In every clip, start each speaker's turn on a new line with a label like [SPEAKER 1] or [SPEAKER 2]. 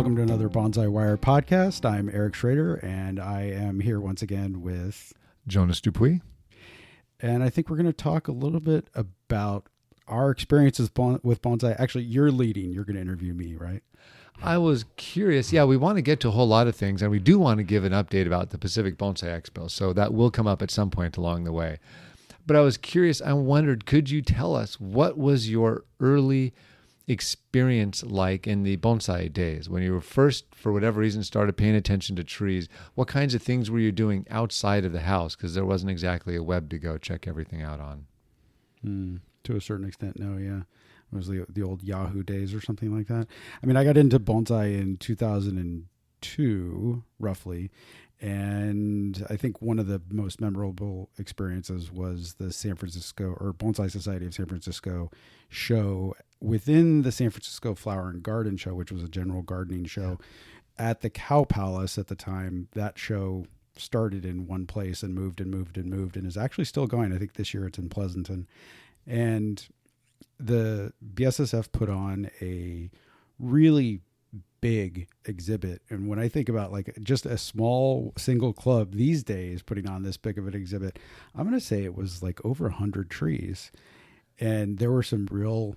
[SPEAKER 1] welcome to another Bonsai Wire podcast. I'm Eric Schrader, and I am here once again with
[SPEAKER 2] Jonas Dupuis.
[SPEAKER 1] And I think we're going to talk a little bit about our experiences with bonsai. Actually, you're leading. You're going to interview me, right?
[SPEAKER 2] I was curious. Yeah, we want to get to a whole lot of things, and we do want to give an update about the Pacific Bonsai Expo. So that will come up at some point along the way. But I was curious. I wondered, could you tell us what was your early experience like in the bonsai days when you were first, for whatever reason, started paying attention to trees? What kinds of things were you doing outside of the house? Because there wasn't exactly a web to go check everything out on.
[SPEAKER 1] To a certain extent, no, yeah. It was the old Yahoo days or something like that. I mean, I got into bonsai in 2002, roughly. And I think one of the most memorable experiences was the San Francisco, or Bonsai Society of San Francisco show within the San Francisco Flower and Garden Show, which was a general gardening show at the Cow Palace at the time. That show started in one place and moved and moved and moved and is actually still going. I think this year it's in Pleasanton. And the BSSF put on a really big exhibit. And when I think about like just a small single club these days putting on this big of an exhibit, I'm going to say it was like over 100 trees. And there were some real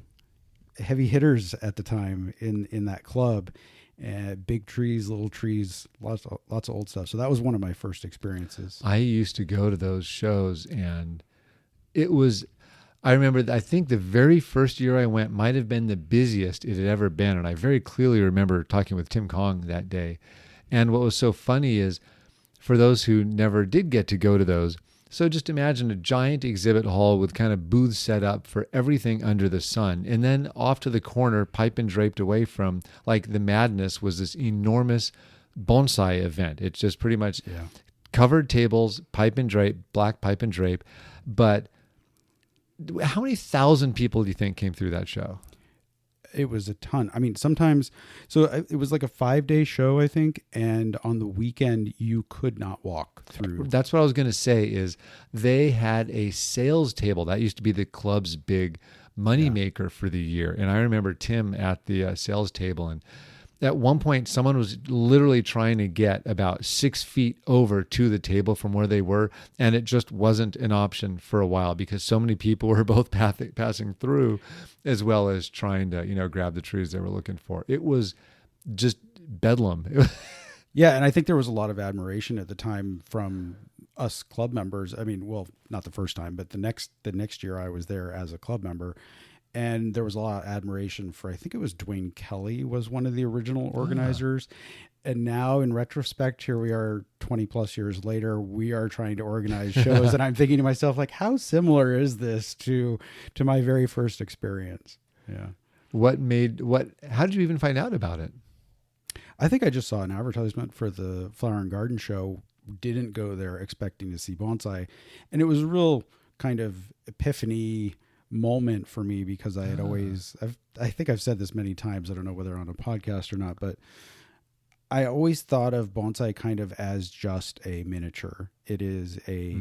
[SPEAKER 1] heavy hitters at the time in that club. Big trees, little trees, lots of old stuff. So that was one of my first experiences.
[SPEAKER 2] I used to go to those shows, and it was, I remember, I think the very first year I went might have been the busiest it had ever been. And I very clearly remember talking with Tim Kong that day. And what was so funny is, for those who never did get to go to those, so just imagine a giant exhibit hall with kind of booths set up for everything under the sun. And then off to the corner, pipe and draped away from, like, the madness, was this enormous bonsai event. It's just pretty much covered tables, pipe and drape, black pipe and drape. But how many thousand people do you think came through that show?
[SPEAKER 1] It was a ton. I mean, sometimes, so it was like a 5-day show, I think. And on the weekend, you could not walk through.
[SPEAKER 2] That's what I was going to say, is they had a sales table. That used to be the club's big money maker for the year. And I remember Tim at the sales table, and at one point, someone was literally trying to get about 6 feet over to the table from where they were, and it just wasn't an option for a while because so many people were both passing through, as well as trying to, grab the trees they were looking for. It was just bedlam.
[SPEAKER 1] Yeah, and I think there was a lot of admiration at the time from us club members. I mean, well, not the first time, but the next year I was there as a club member. And there was a lot of admiration for, I think it was Dwayne Kelly was one of the original organizers. And now in retrospect, here we are 20 plus years later, we are trying to organize shows. And I'm thinking to myself, like, how similar is this to my very first experience? Yeah.
[SPEAKER 2] How did you even find out about it?
[SPEAKER 1] I think I just saw an advertisement for the Flower and Garden Show, didn't go there expecting to see bonsai. And it was a real kind of epiphany moment for me because I had I think I've said this many times, I don't know whether on a podcast or not, but I always thought of bonsai kind of as just a miniature. It is a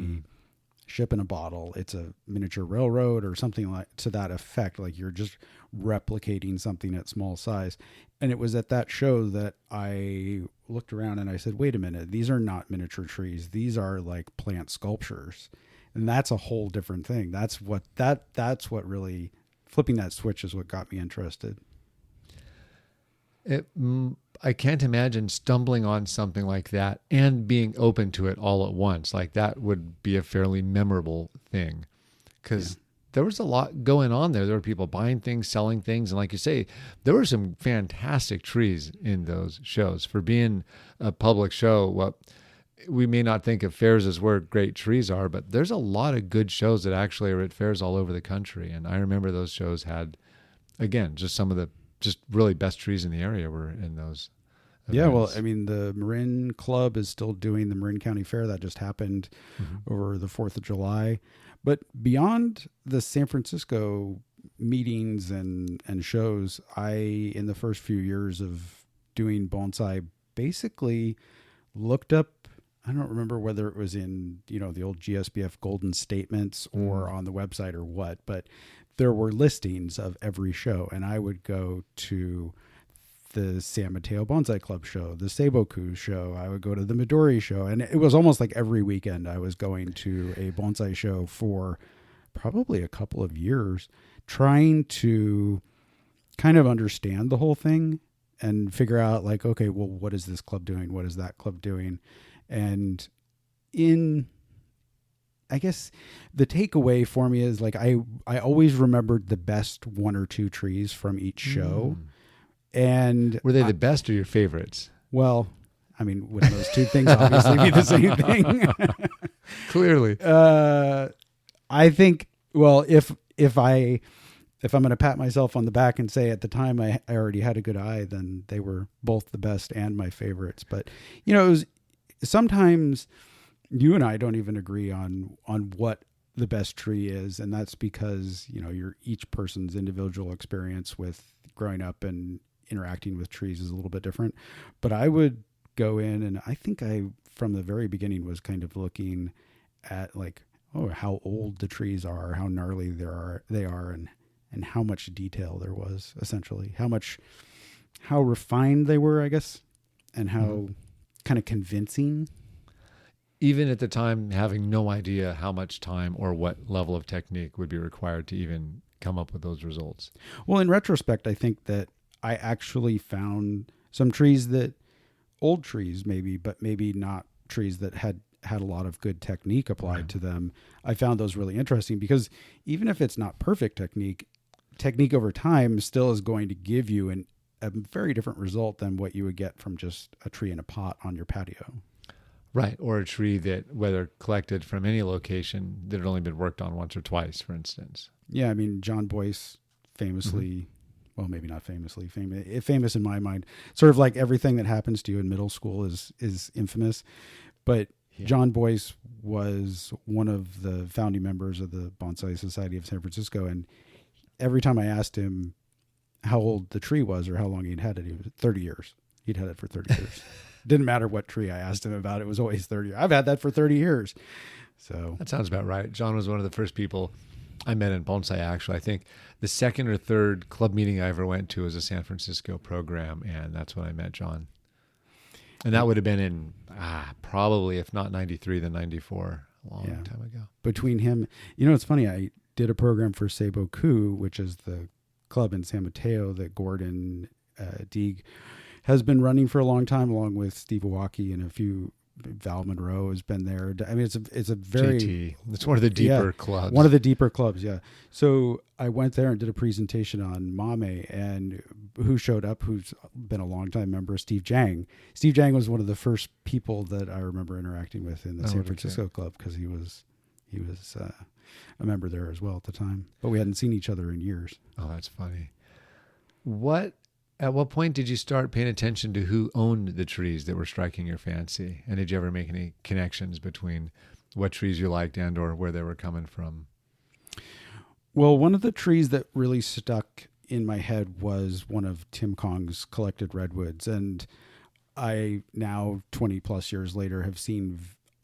[SPEAKER 1] ship in a bottle. It's a miniature railroad or something like to that effect. Like you're just replicating something at small size. And it was at that show that I looked around and I said, wait a minute, these are not miniature trees. These are like plant sculptures. And that's a whole different thing. That's what really, flipping that switch is what got me interested.
[SPEAKER 2] I can't imagine stumbling on something like that and being open to it all at once. Like that would be a fairly memorable thing because there was a lot going on there. There were people buying things, selling things. And like you say, there were some fantastic trees in those shows. For being a public show, we may not think of fairs as where great trees are, but there's a lot of good shows that actually are at fairs all over the country. And I remember those shows had, again, just some of the just really best trees in the area were in those events.
[SPEAKER 1] Yeah, well, I mean, the Marin Club is still doing the Marin County Fair. That just happened over the 4th of July. But beyond the San Francisco meetings and shows, in the first few years of doing bonsai, basically looked up, I don't remember whether it was in, the old GSBF Golden Statements or on the website or what, but there were listings of every show, and I would go to the San Mateo Bonsai Club show, the Seiboku show. I would go to the Midori show. And it was almost like every weekend I was going to a bonsai show for probably a couple of years, trying to kind of understand the whole thing and figure out like, okay, well, what is this club doing? What is that club doing? And I guess the takeaway for me is like, I always remembered the best one or two trees from each show. And
[SPEAKER 2] were they the best or your favorites?
[SPEAKER 1] Well, I mean, would those two things obviously be the same thing?
[SPEAKER 2] Clearly.
[SPEAKER 1] I think, well, if I'm going to pat myself on the back and say at the time I already had a good eye, then they were both the best and my favorites. But, it was sometimes you and I don't even agree on what the best tree is. And that's because, your each person's individual experience with growing up and interacting with trees is a little bit different. But I would go in, and I think I, from the very beginning, was kind of looking at like, how old the trees are, how gnarly they are, and how much detail there was, essentially, how refined they were, I guess, and how kind of convincing.
[SPEAKER 2] Even at the time, having no idea how much time or what level of technique would be required to even come up with those results. Well,
[SPEAKER 1] in retrospect, I think that I actually found some trees old trees maybe, but maybe not trees that had a lot of good technique applied to them. I found those really interesting because even if it's not perfect technique over time still is going to give you a very different result than what you would get from just a tree in a pot on your patio.
[SPEAKER 2] Right. Or a tree that, whether collected from any location, that had only been worked on once or twice, for instance.
[SPEAKER 1] Yeah. I mean, John Boyce famously, well, maybe not famously, famous in my mind, sort of like everything that happens to you in middle school is infamous. But John Boyce was one of the founding members of the Bonsai Society of San Francisco. And every time I asked him how old the tree was or how long he'd had it, he was 30 years. He'd had it for 30 years. Didn't matter what tree I asked him about. It was always 30. I've had that for 30 years. So
[SPEAKER 2] that sounds about right. John was one of the first people I met in bonsai, actually. I think the second or third club meeting I ever went to was a San Francisco program, and that's when I met John. And that would have been in probably, if not 93, then 94, a long time ago.
[SPEAKER 1] Between him, it's funny. I did a program for Seiboku, which is the club in San Mateo that Gordon Deeg has been running for a long time, along with Steve Iwaki and a few. Val Monroe has been there. I mean, it's a very...
[SPEAKER 2] JT. It's one of the deeper clubs.
[SPEAKER 1] One of the deeper clubs, yeah. So I went there and did a presentation on Mame, and who showed up, who's been a longtime member, Steve Jang. Steve Jang was one of the first people that I remember interacting with in the San Francisco club, because he was a member there as well at the time. But we hadn't seen each other in years.
[SPEAKER 2] Oh, that's funny. At what point did you start paying attention to who owned the trees that were striking your fancy? And did you ever make any connections between what trees you liked and or where they were coming from?
[SPEAKER 1] Well, one of the trees that really stuck in my head was one of Tim Kong's collected redwoods. And I now, 20 plus years later, have seen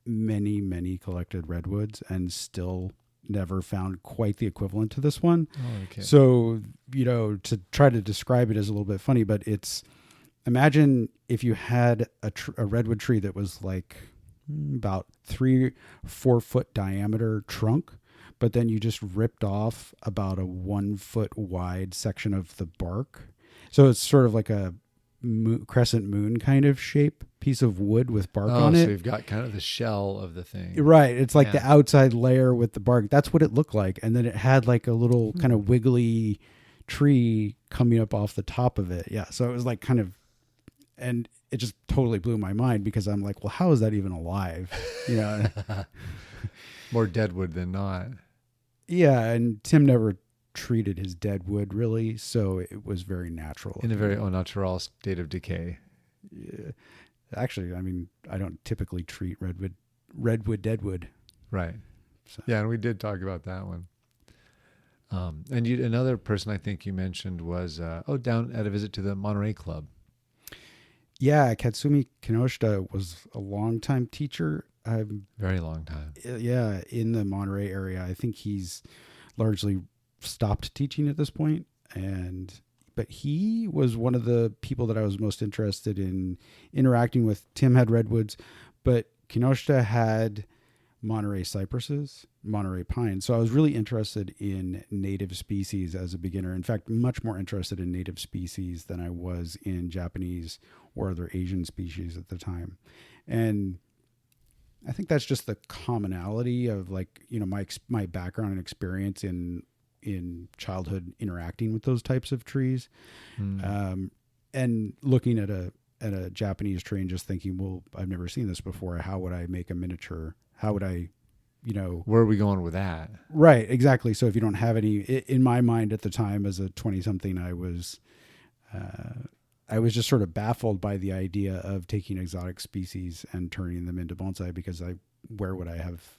[SPEAKER 1] many, many collected redwoods and still never found quite the equivalent to this one.
[SPEAKER 2] Oh, okay.
[SPEAKER 1] So, to try to describe it is a little bit funny, but imagine if you had a redwood tree that was like about 3-4 foot diameter trunk, but then you just ripped off about a 1 foot wide section of the bark. So it's sort of like a crescent moon kind of shape piece of wood with bark on it.
[SPEAKER 2] So you've got kind of the shell of the thing.
[SPEAKER 1] Right. It's like the outside layer with the bark. That's what it looked like. And then it had like a little kind of wiggly tree coming up off the top of it. Yeah. So it was like kind of, and it just totally blew my mind because I'm like, well, how is that even alive?
[SPEAKER 2] More deadwood than not.
[SPEAKER 1] Yeah. And Tim never treated his dead wood really, so it was very natural.
[SPEAKER 2] In a very au natural state of decay.
[SPEAKER 1] Yeah. Actually, I mean, I don't typically treat redwood deadwood.
[SPEAKER 2] Right. So. Yeah, and we did talk about that one. And another person I think you mentioned was down at a visit to the Monterey Club.
[SPEAKER 1] Yeah, Katsumi Kinoshita was a longtime teacher.
[SPEAKER 2] Very long time.
[SPEAKER 1] Yeah, in the Monterey area. I think he's largely stopped teaching at this point, but he was one of the people that I was most interested in interacting with. Tim had redwoods, but Kinoshita had Monterey cypresses, Monterey pines. So I was really interested in native species as a beginner. In fact, much more interested in native species than I was in Japanese or other Asian species at the time. And I think that's just the commonality of, like, you know, my background and experience in childhood interacting with those types of trees, and looking at a Japanese tree and just thinking, well, I've never seen this before. How would I make a miniature? How would I, you know,
[SPEAKER 2] where are we going with that?
[SPEAKER 1] Right, exactly. So if you don't have any, in my mind at the time as a 20-something, I was just sort of baffled by the idea of taking exotic species and turning them into bonsai, because where would I have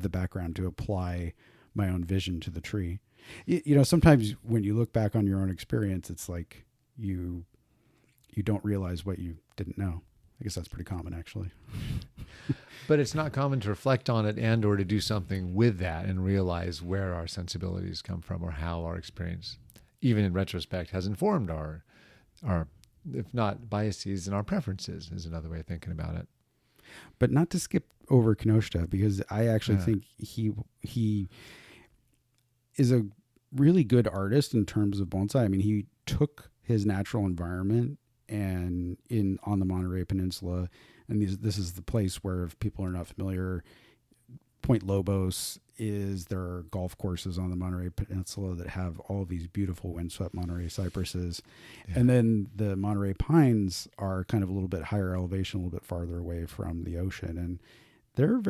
[SPEAKER 1] the background to apply my own vision to the tree? You know, sometimes when you look back on your own experience, it's like you don't realize what you didn't know. I guess that's pretty common, actually.
[SPEAKER 2] But it's not common to reflect on it and or to do something with that and realize where our sensibilities come from, or how our experience, even in retrospect, has informed our if not biases, and our preferences is another way of thinking about it.
[SPEAKER 1] But not to skip over Kinoshita, because I actually think he is a really good artist in terms of bonsai. I mean, he took his natural environment and on the Monterey Peninsula, and this is the place where, if people are not familiar, Point Lobos there are golf courses on the Monterey Peninsula that have all these beautiful windswept Monterey cypresses. Yeah. And then the Monterey pines are kind of a little bit higher elevation, a little bit farther away from the ocean. And they're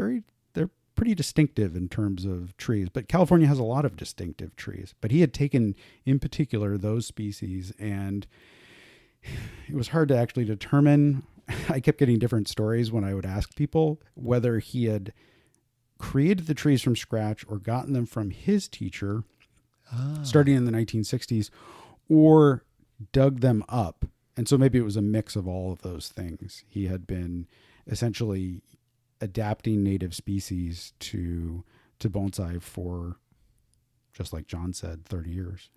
[SPEAKER 1] pretty distinctive in terms of trees, but California has a lot of distinctive trees. But he had taken in particular those species, and it was hard to actually determine. I kept getting different stories when I would ask people whether he had created the trees from scratch or gotten them from his teacher starting in the 1960s, or dug them up. And so maybe it was a mix of all of those things. He had been essentially adapting native species to bonsai for, just like John said, 30 years.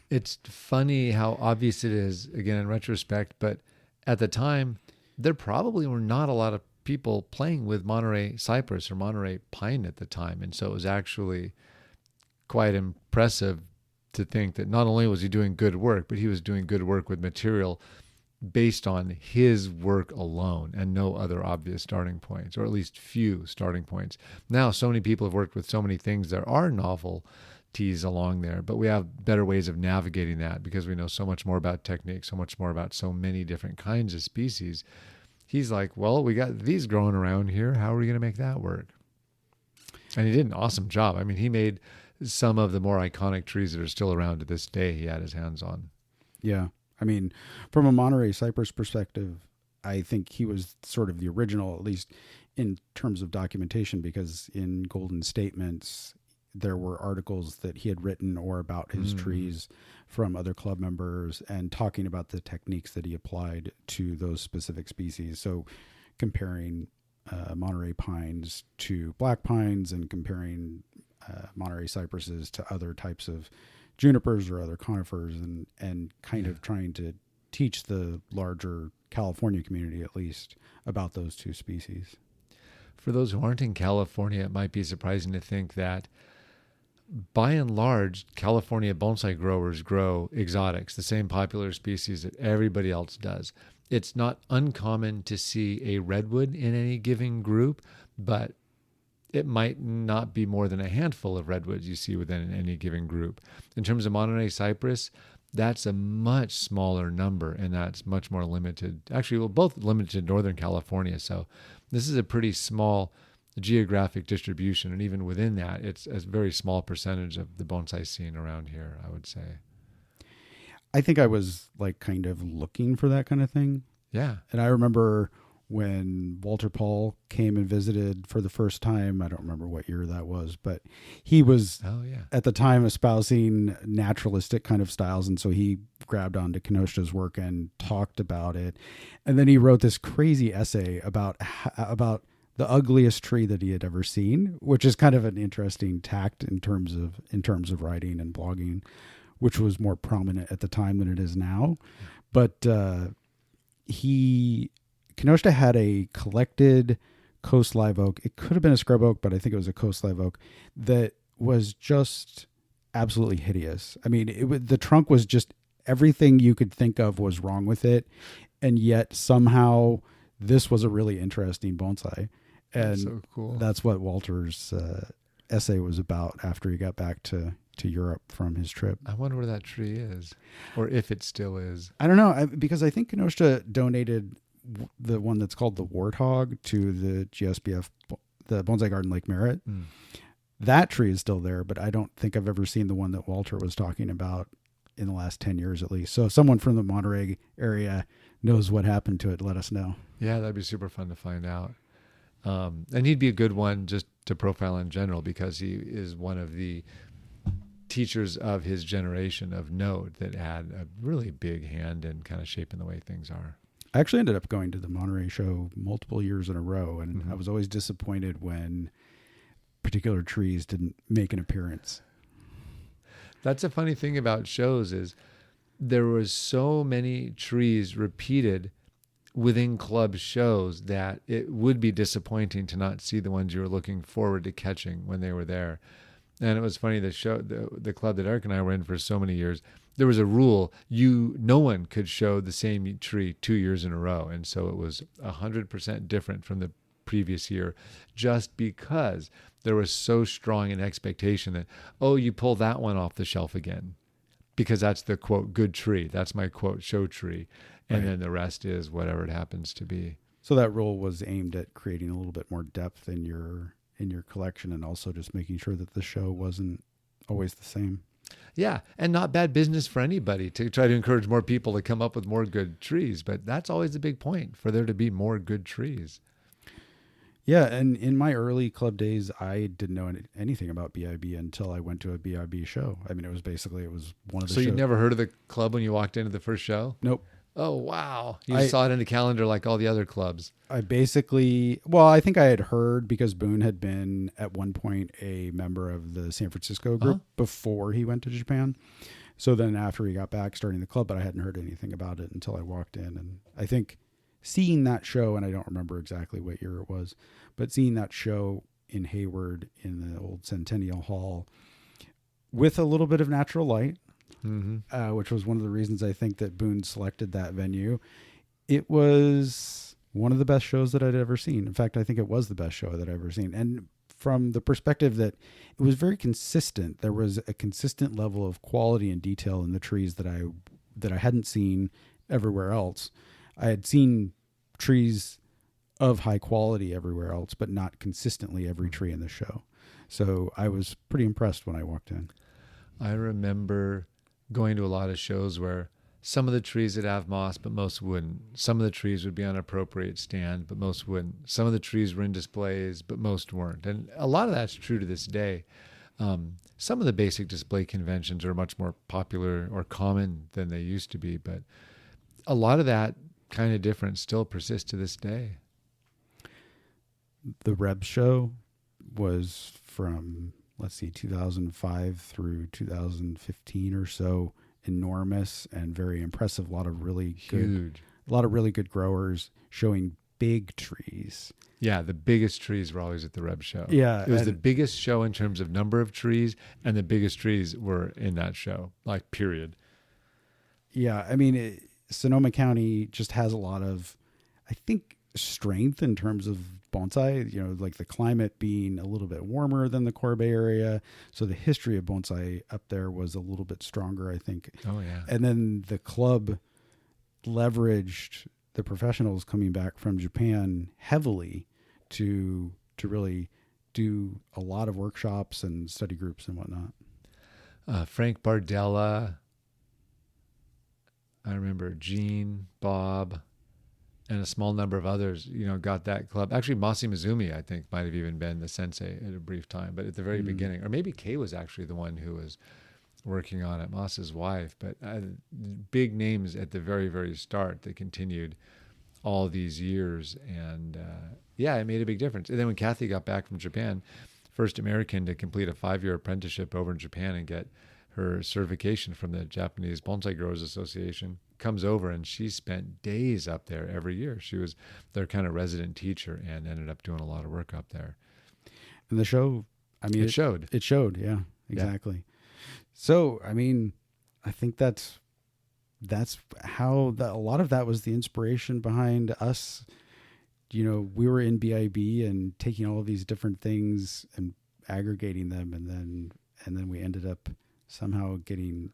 [SPEAKER 2] It's funny how obvious it is, again, in retrospect, but at the time, there probably were not a lot of people playing with Monterey cypress or Monterey pine at the time. And so it was actually quite impressive to think that not only was he doing good work, but he was doing good work with material based on his work alone and no other obvious starting points, or at least few starting points. Now, so many people have worked with so many things. There are novelties along there, but we have better ways of navigating that because we know so much more about technique, so much more about so many different kinds of species. He's like, well, we got these growing around here. How are we going to make that work? And he did an awesome job. I mean, he made some of the more iconic trees that are still around to this day he had his hands on.
[SPEAKER 1] Yeah. I mean, from a Monterey cypress perspective, I think he was sort of the original, at least in terms of documentation, because in Golden Statements, there were articles that he had written or about his trees from other club members and talking about the techniques that he applied to those specific species. So comparing Monterey pines to black pines, and comparing Monterey cypresses to other types of junipers or other conifers, and kind of trying to teach the larger California community, at least, about those two species.
[SPEAKER 2] For those who aren't in California, it might be surprising to think that by and large, California bonsai growers grow exotics, the same popular species that everybody else does. It's not uncommon to see a redwood in any given group, but it might not be more than a handful of redwoods you see within any given group. In terms of Monterey cypress, that's a much smaller number, and that's much more limited. Actually, well, both limited to Northern California. So this is a pretty small geographic distribution, and even within that, it's a very small percentage of the bonsai scene around here, I would say.
[SPEAKER 1] I think I was like kind of looking for that kind of thing.
[SPEAKER 2] Yeah.
[SPEAKER 1] And I remember when Walter Paul came and visited for the first time, I don't remember what year that was, but he was at the time espousing naturalistic kind of styles. And so he grabbed onto Kinoshita's work and talked about it. And then he wrote this crazy essay about the ugliest tree that he had ever seen, which is kind of an interesting tact in terms of writing and blogging, which was more prominent at the time than it is now. But Kinoshita had a collected Coast live oak. It could have been a scrub oak, but I think it was a Coast live oak that was just absolutely hideous. I mean, the trunk was just everything you could think of was wrong with it, and yet somehow this was a really interesting bonsai. And
[SPEAKER 2] That's so cool.
[SPEAKER 1] That's what Walter's essay was about after he got back to Europe from his trip.
[SPEAKER 2] I wonder where that tree is, or if it still is.
[SPEAKER 1] I don't know, because I think Kinoshita donated the one that's called the Warthog to the GSBF, the Bonsai Garden Lake Merritt. That tree is still there, but I don't think I've ever seen the one that Walter was talking about in the last 10 years at least. So if someone from the Monterey area knows what happened to it, let us know.
[SPEAKER 2] Yeah, that'd be super fun to find out. And he'd be a good one just to profile in general, because he is one of the teachers of his generation of note that had a really big hand in kind of shaping the way things are.
[SPEAKER 1] I actually ended up going to the Monterey show multiple years in a row, and I was always disappointed when particular trees didn't make an appearance.
[SPEAKER 2] That's a funny thing about shows is there was so many trees repeated within club shows that it would be disappointing to not see the ones you were looking forward to catching when they were there. And it was funny, the club that Eric and I were in for so many years, there was a rule, no one could show the same tree 2 years in a row. And so it was 100% different from the previous year, just because there was so strong an expectation that, oh, you pull that one off the shelf again, because that's the quote good tree. That's my quote show tree. And then the rest is whatever it happens to be.
[SPEAKER 1] So that rule was aimed at creating a little bit more depth in your collection, and also just making sure that the show wasn't always the same.
[SPEAKER 2] Yeah, and not bad business for anybody to try to encourage more people to come up with more good trees. But that's always a big point, for there to be more good trees.
[SPEAKER 1] Yeah, and in my early club days, I didn't know anything about BIB until I went to a BIB show. I mean, it was one of the
[SPEAKER 2] So you
[SPEAKER 1] shows.
[SPEAKER 2] never heard of the club when you walked into the first show?
[SPEAKER 1] Nope.
[SPEAKER 2] Oh, wow. You just saw it in the calendar like all the other clubs.
[SPEAKER 1] I think I had heard, because Boone had been at one point a member of the San Francisco group before he went to Japan. So then after he got back, starting the club, but I hadn't heard anything about it until I walked in. And I think seeing that show, and I don't remember exactly what year it was, but seeing that show in Hayward in the old Centennial Hall with a little bit of natural light, which was one of the reasons I think that Boone selected that venue. It was one of the best shows that I'd ever seen. In fact, I think it was the best show that I'd ever seen. And from the perspective that it was very consistent, there was a consistent level of quality and detail in the trees that I hadn't seen everywhere else. I had seen trees of high quality everywhere else, but not consistently every tree in the show. So I was pretty impressed when I walked in.
[SPEAKER 2] I remember going to a lot of shows where some of the trees would have moss, but most wouldn't. Some of the trees would be on appropriate stand, but most wouldn't. Some of the trees were in displays, but most weren't. And a lot of that's true to this day. Some of the basic display conventions are much more popular or common than they used to be, but a lot of that kind of difference still persists to this day.
[SPEAKER 1] The Reb show was from, 2005 through 2015 or so, enormous and very impressive. A lot of really good growers showing big trees.
[SPEAKER 2] Yeah, the biggest trees were always at the Reb show.
[SPEAKER 1] Yeah,
[SPEAKER 2] it was the biggest show in terms of number of trees, and the biggest trees were in that show, like period.
[SPEAKER 1] Yeah, I mean, Sonoma County just has a lot of, I think, strength in terms of bonsai, like the climate being a little bit warmer than the Core Bay area. So the history of bonsai up there was a little bit stronger, I think.
[SPEAKER 2] Oh, yeah.
[SPEAKER 1] And then the club leveraged the professionals coming back from Japan heavily to really do a lot of workshops and study groups and whatnot.
[SPEAKER 2] Frank Bardella, I remember Gene, Bob, and a small number of others, got that club. Actually, Masi Mizumi, I think, might have even been the sensei at a brief time, but at the very beginning. Or maybe Kay was actually the one who was working on it, Masi's wife. But big names at the very, very start that continued all these years. And, it made a big difference. And then when Kathy got back from Japan, first American to complete a 5-year apprenticeship over in Japan and get her certification from the Japanese Bonsai Growers Association, comes over, and she spent days up there every year. She was their kind of resident teacher and ended up doing a lot of work up there.
[SPEAKER 1] And the show, I mean,
[SPEAKER 2] It showed.
[SPEAKER 1] It showed, yeah, exactly. So, I mean, I think that's how a lot of that was the inspiration behind us. You know, we were in BIB and taking all of these different things and aggregating them, and then we ended up somehow getting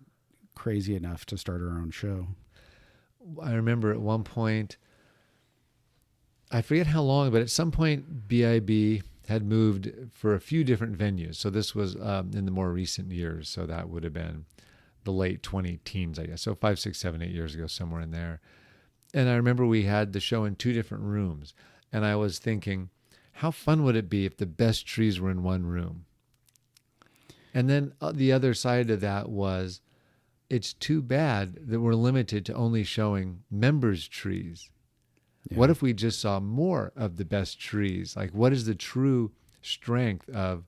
[SPEAKER 1] crazy enough to start our own show.
[SPEAKER 2] I remember at one point, I forget how long, but at some point BIB had moved for a few different venues. So this was in the more recent years. So that would have been the late 20-teens, I guess. So 5, 6, 7, 8 years ago, somewhere in there. And I remember we had the show in 2 different rooms. And I was thinking, how fun would it be if the best trees were in one room? And then the other side of that was, it's too bad that we're limited to only showing members' trees. Yeah. What if we just saw more of the best trees? Like, what does the true strength of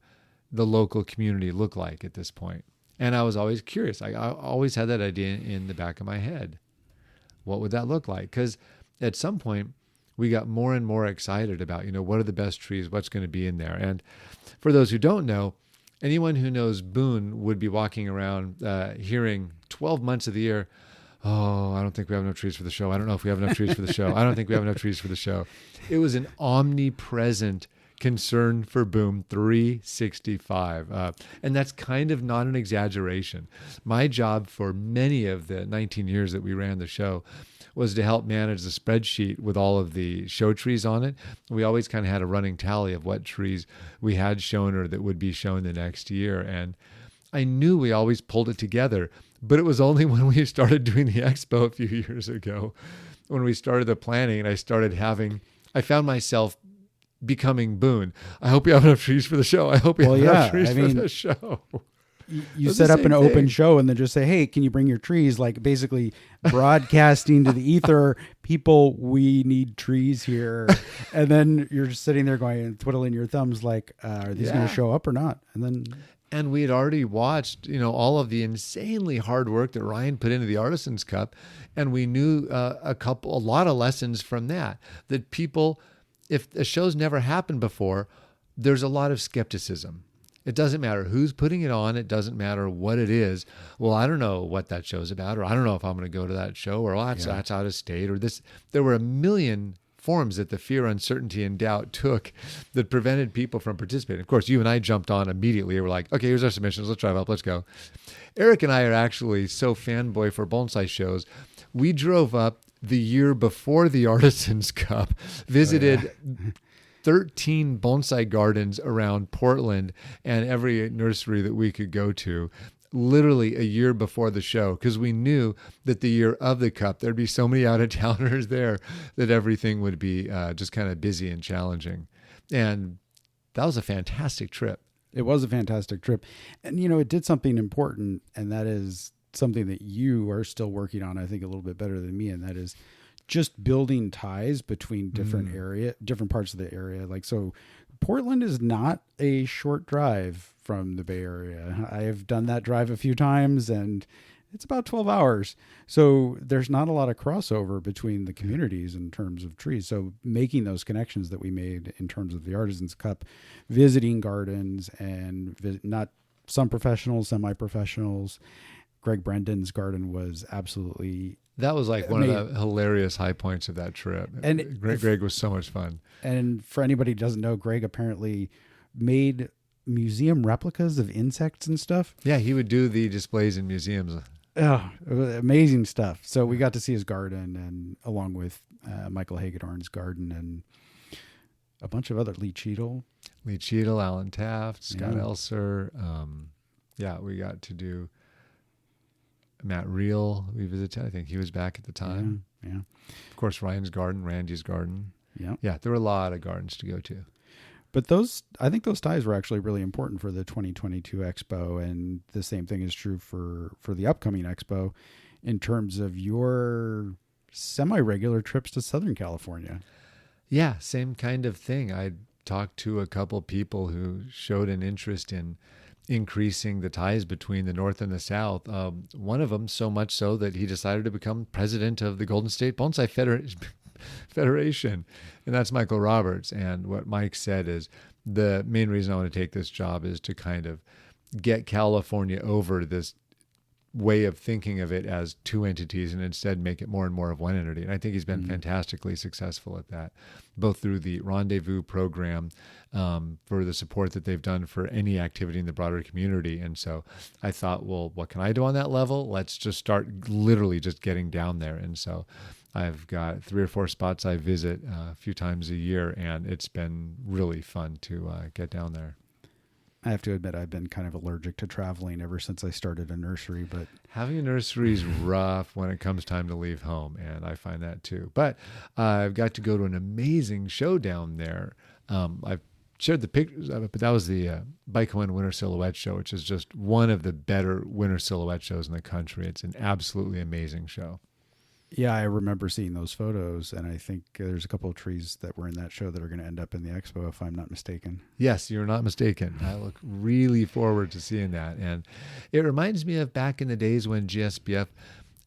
[SPEAKER 2] the local community look like at this point? And I was always curious. I always had that idea in the back of my head. What would that look like? Because at some point, we got more and more excited about, what are the best trees? What's going to be in there? And for those who don't know, anyone who knows Boone would be walking around hearing 12 months of the year, oh, I don't think we have enough trees for the show. I don't know if we have enough trees for the show. I don't think we have enough trees for the show. It was an omnipresent concern for Boone 365. And that's kind of not an exaggeration. My job for many of the 19 years that we ran the show was to help manage the spreadsheet with all of the show trees on it. We always kind of had a running tally of what trees we had shown or that would be shown the next year. And I knew we always pulled it together, but it was only when we started doing the expo a few years ago, when we started the planning, and I found myself becoming Boone. I hope you have enough trees for the show. I hope you have enough trees for the show.
[SPEAKER 1] You set up an open show and then just say, hey, can you bring your trees? Like basically broadcasting to the ether, people, we need trees here. And then you're just sitting there going and twiddling your thumbs like, are these going to show up or not?
[SPEAKER 2] And we had already watched, all of the insanely hard work that Ryan put into the Artisans Cup. And we knew a lot of lessons from that people, if a show's never happened before, there's a lot of skepticism. It doesn't matter who's putting it on. It doesn't matter what it is. Well, I don't know what that show's about, or I don't know if I'm going to go to that show, or that's out of state, or this. There were a million forms that the fear, uncertainty, and doubt took that prevented people from participating. Of course, you and I jumped on immediately. We're like, okay, here's our submissions. Let's drive up. Let's go. Eric and I are actually so fanboy for bonsai shows. We drove up the year before the Artisans Cup, visited 13 bonsai gardens around Portland and every nursery that we could go to, literally a year before the show, because we knew that the year of the cup, there'd be so many out-of-towners there that everything would be just kind of busy and challenging. And that was a fantastic trip.
[SPEAKER 1] It was a fantastic trip. And, it did something important, and that is something that you are still working on, I think, a little bit better than me, and that is just building ties between different parts of the area. Like, so Portland is not a short drive from the Bay Area. I have done that drive a few times and it's about 12 hours. So there's not a lot of crossover between the communities in terms of trees. So making those connections that we made in terms of the Artisans Cup, visiting gardens and not some professionals, semi-professionals. Greg Brendan's garden was absolutely
[SPEAKER 2] that was like one of the hilarious high points of that trip. And Greg was so much fun.
[SPEAKER 1] And for anybody who doesn't know, Greg apparently made museum replicas of insects and stuff.
[SPEAKER 2] Yeah, he would do the displays in museums.
[SPEAKER 1] Oh, it was amazing stuff. So we got to see his garden, and along with Michael Hagedorn's garden and a bunch of other Lee Cheadle,
[SPEAKER 2] Alan Taft, Scott Elser. We got to do Matt Reel. We visited. I think he was back at the time.
[SPEAKER 1] Yeah.
[SPEAKER 2] Of course, Ryan's garden, Randy's garden.
[SPEAKER 1] Yeah.
[SPEAKER 2] Yeah, there were a lot of gardens to go to.
[SPEAKER 1] But I think those ties were actually really important for the 2022 Expo, and the same thing is true for the upcoming Expo in terms of your semi-regular trips to Southern California.
[SPEAKER 2] Yeah, same kind of thing. I talked to a couple people who showed an interest in increasing the ties between the North and the South. One of them so much so that he decided to become president of the Golden State Bonsai Federation, and that's Michael Roberts. And what Mike said is the main reason I want to take this job is to kind of get California over this way of thinking of it as two entities and instead make it more and more of one entity. And I think he's been fantastically successful at that, both through the Rendezvous program, for the support that they've done for any activity in the broader community. And so I thought, well, what can I do on that level? Let's just start literally just getting down there. And so I've got 3 or 4 spots I visit a few times a year, and it's been really fun to get down there.
[SPEAKER 1] I have to admit, I've been kind of allergic to traveling ever since I started a nursery, but
[SPEAKER 2] having a nursery is rough when it comes time to leave home, and I find that too. But I've got to go to an amazing show down there. I've shared the pictures of it, but that was the Baikongan Winter Silhouette Show, which is just one of the better winter silhouette shows in the country. It's an absolutely amazing show.
[SPEAKER 1] yeah, I remember seeing those photos, and I think there's a couple of trees that were in that show that are going to end up in the expo, if I'm not mistaken.
[SPEAKER 2] Yes, you're not mistaken. I look really forward to seeing that. And it reminds me of back in the days when GSBF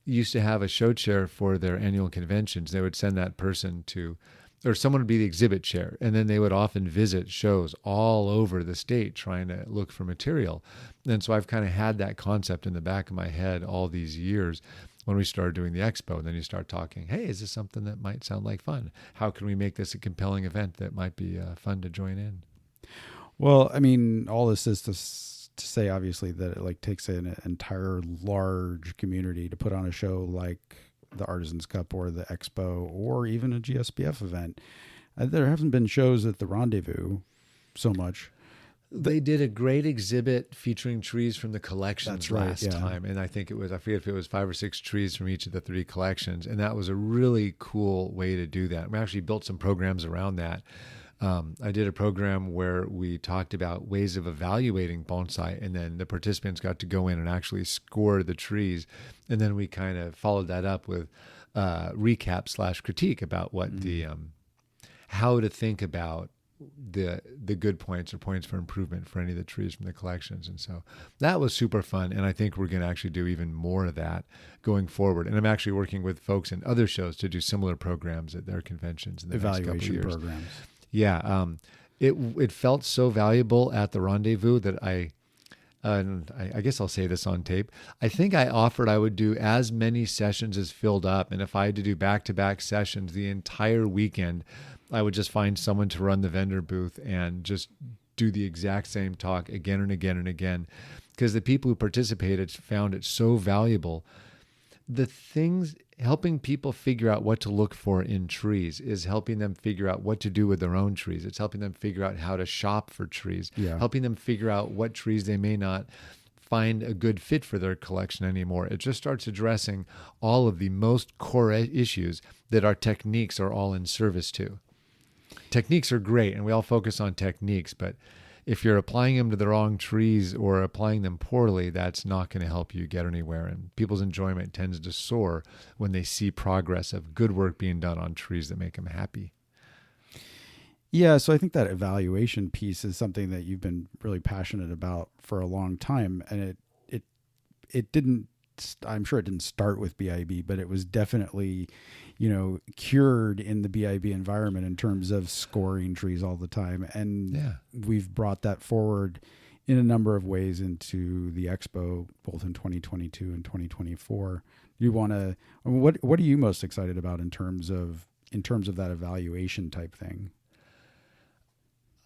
[SPEAKER 2] used to have a show chair for their annual conventions. They would send that person to, or someone would be the exhibit chair, and then they would often visit shows all over the state trying to look for material. And so I've kind of had that concept in the back of my head all these years when we started doing the expo. And then you start talking, hey, is this something that might sound like fun? How can we make this a compelling event that might be fun to join in?
[SPEAKER 1] Well, I mean, all this is to say, obviously, that it like takes an entire large community to put on a show like the Artisans Cup or the Expo or even a GSBF event. There haven't been shows at the Rendezvous so much.
[SPEAKER 2] They did a great exhibit featuring trees from the collections last
[SPEAKER 1] yeah.
[SPEAKER 2] time. And I think it was, I forget if it was 5 or 6 trees from each of the 3 collections. And that was a really cool way to do that. We actually built some programs around that. I did a program where we talked about ways of evaluating bonsai, and then the participants got to go in and actually score the trees. And then we kind of followed that up with recap / critique about what the, how to think about the good points or points for improvement for any of the trees from the collections. And so that was super fun. And I think we're going to actually do even more of that going forward. And I'm actually working with folks in other shows to do similar programs at their conventions in the next couple of years.
[SPEAKER 1] Evaluation programs.
[SPEAKER 2] Yeah. It felt so valuable at the Rendezvous that I guess I'll say this on tape. I think I offered I would do as many sessions as filled up. And if I had to do back-to-back sessions the entire weekend, I would just find someone to run the vendor booth and just do the exact same talk again and again and again, because the people who participated found it so valuable. The things, helping people figure out what to look for in trees is helping them figure out what to do with their own trees. It's helping them figure out how to shop for trees, helping them figure out what trees they may not find a good fit for their collection anymore. It just starts addressing all of the most core issues that our techniques are all in service to. Techniques are great, and we all focus on techniques, but if you're applying them to the wrong trees or applying them poorly, that's not going to help you get anywhere. And people's enjoyment tends to soar when they see progress of good work being done on trees that make them happy.
[SPEAKER 1] Yeah, so I think that evaluation piece is something that you've been really passionate about for a long time, and it didn't. I'm sure it didn't start with BIB, but it was definitely, cured in the BIB environment in terms of scoring trees all the time. And we've brought that forward in a number of ways into the expo, both in 2022 and 2024. You want to, what are you most excited about in terms of that evaluation type thing?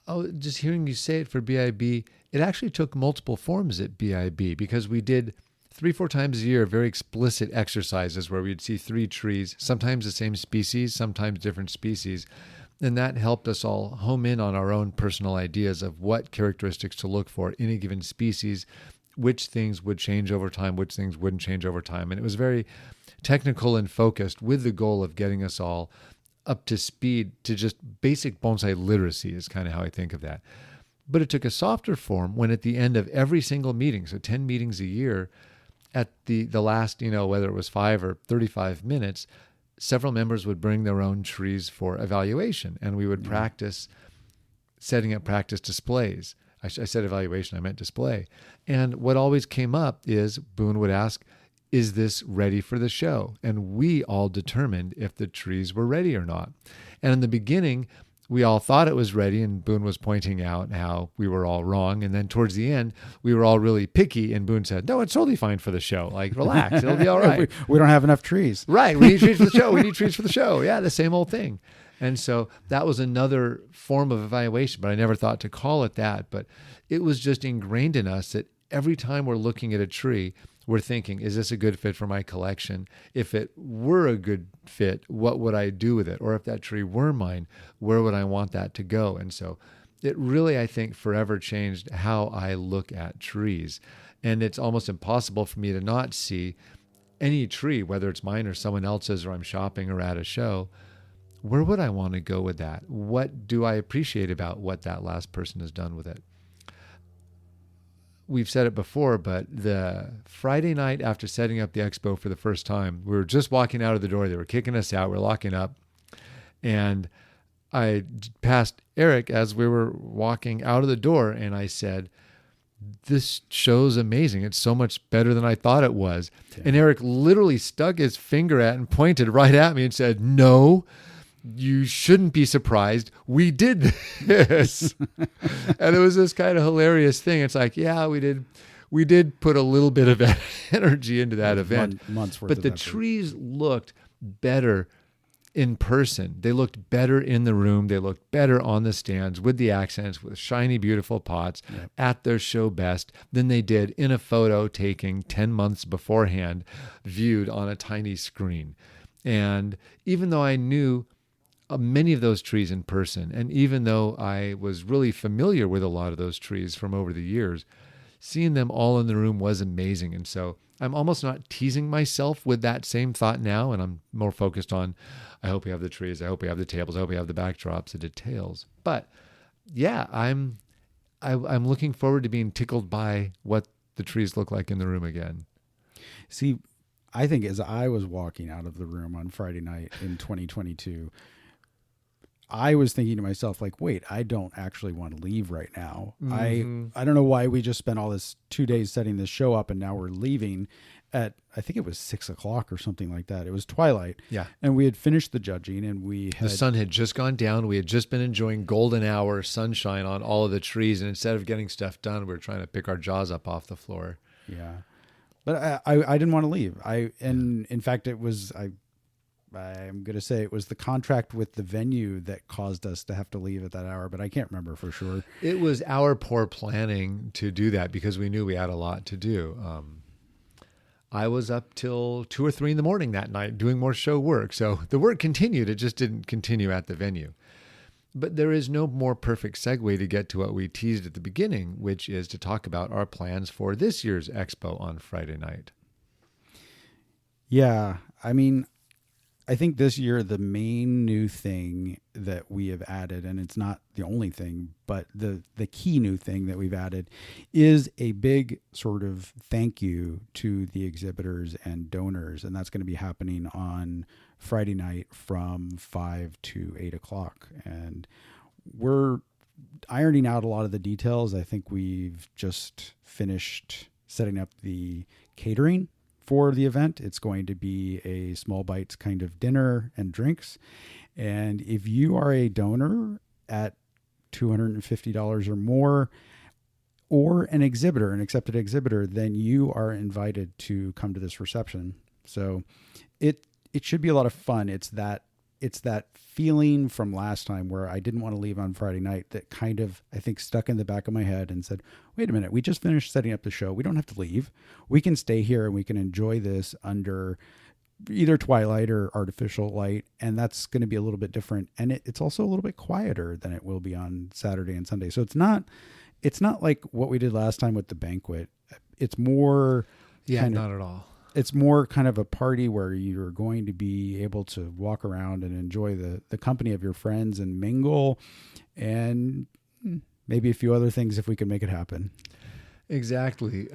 [SPEAKER 2] Oh, just hearing you say it for BIB, it actually took multiple forms at BIB, because we did 3-4 times a year very explicit exercises where we'd see 3 trees, sometimes the same species, sometimes different species. And that helped us all home in on our own personal ideas of what characteristics to look for in a given species, which things would change over time, which things wouldn't change over time. And it was very technical and focused, with the goal of getting us all up to speed to just basic bonsai literacy is kind of how I think of that. But it took a softer form when at the end of every single meeting, so 10 meetings a year, at the last, whether it was 5 or 35 minutes, several members would bring their own trees for evaluation, and we would practice setting up practice displays. I said evaluation, I meant display. And what always came up is Boone would ask, is this ready for the show? And we all determined if the trees were ready or not. And in the beginning, we all thought it was ready, and Boone was pointing out how we were all wrong. And then towards the end, we were all really picky, and Boone said, no, it's totally fine for the show. Like, relax, it'll be all right.
[SPEAKER 1] we don't have enough trees.
[SPEAKER 2] Right, we need trees for the show. We need trees for the show. Yeah, the same old thing. And so that was another form of evaluation, but I never thought to call it that. But it was just ingrained in us that every time we're looking at a tree, we're thinking, is this a good fit for my collection? If it were a good fit, what would I do with it? Or if that tree were mine, where would I want that to go? And so it really, I think, forever changed how I look at trees. And it's almost impossible for me to not see any tree, whether it's mine or someone else's, or I'm shopping or at a show. Where would I want to go with that? What do I appreciate about what that last person has done with it? We've said it before, but the Friday night after setting up the expo for the first time, we were just walking out of the door. They were kicking us out. We're locking up. And I passed Eric as we were walking out of the door, and I said, this show's amazing. It's so much better than I thought it was. Yeah. And Eric literally stuck his finger at and pointed right at me and said, no, you shouldn't be surprised. We did this. And it was this kind of hilarious thing. It's like, yeah, we did put a little bit of energy into that event.
[SPEAKER 1] Months worth
[SPEAKER 2] but
[SPEAKER 1] of
[SPEAKER 2] the
[SPEAKER 1] effort.
[SPEAKER 2] trees looked better in person. They looked better in the room. They looked better on the stands with the accents, with shiny, beautiful pots at their show best than they did in a photo taking 10 months beforehand, viewed on a tiny screen. And even though I knew many of those trees in person, and even though I was really familiar with a lot of those trees from over the years, seeing them all in the room was amazing. And so I'm almost not teasing myself with that same thought now, and I'm more focused on, I hope we have the trees, I hope we have the tables, I hope we have the backdrops, the details. But yeah, I'm looking forward to being tickled by what the trees look like in the room again.
[SPEAKER 1] See, I think as I was walking out of the room on Friday night in 2022, I was thinking to myself, like, wait, I don't actually want to leave right now.
[SPEAKER 2] Mm-hmm.
[SPEAKER 1] I don't know why we just spent all this 2 days setting this show up, and now we're leaving at, I think it was 6:00 or something like that. It was twilight.
[SPEAKER 2] Yeah.
[SPEAKER 1] And we had finished the judging, and
[SPEAKER 2] the sun had just gone down. We had just been enjoying golden hour sunshine on all of the trees. And instead of getting stuff done, we were trying to pick our jaws up off the floor.
[SPEAKER 1] Yeah. But I didn't want to leave. In fact, I'm going to say it was the contract with the venue that caused us to have to leave at that hour, but I can't remember for sure.
[SPEAKER 2] It was our poor planning to do that because we knew we had a lot to do. I was up till 2 or 3 in the morning that night doing more show work. So the work continued. It just didn't continue at the venue. But there is no more perfect segue to get to what we teased at the beginning, which is to talk about our plans for this year's expo on Friday night.
[SPEAKER 1] Yeah. I mean, I think this year the main new thing that we have added, and it's not the only thing, but the key new thing that we've added is a big sort of thank you to the exhibitors and donors. And that's going to be happening on Friday night from 5 to 8 o'clock. And we're ironing out a lot of the details. I think we've just finished setting up the catering for the event. It's going to be a small bites kind of dinner and drinks. And if you are a donor at $250 or more, or an exhibitor, an accepted exhibitor, then you are invited to come to this reception. So it should be a lot of fun. It's that feeling from last time where I didn't want to leave on Friday night that kind of, I think, stuck in the back of my head and said, wait a minute, we just finished setting up the show. We don't have to leave. We can stay here and we can enjoy this under either twilight or artificial light. And that's going to be a little bit different. And it's also a little bit quieter than it will be on Saturday and Sunday. So it's not like what we did last time with the banquet. It's more
[SPEAKER 2] not at all.
[SPEAKER 1] It's more kind of a party where you're going to be able to walk around and enjoy the company of your friends and mingle, and maybe a few other things if we can make it happen.
[SPEAKER 2] Exactly.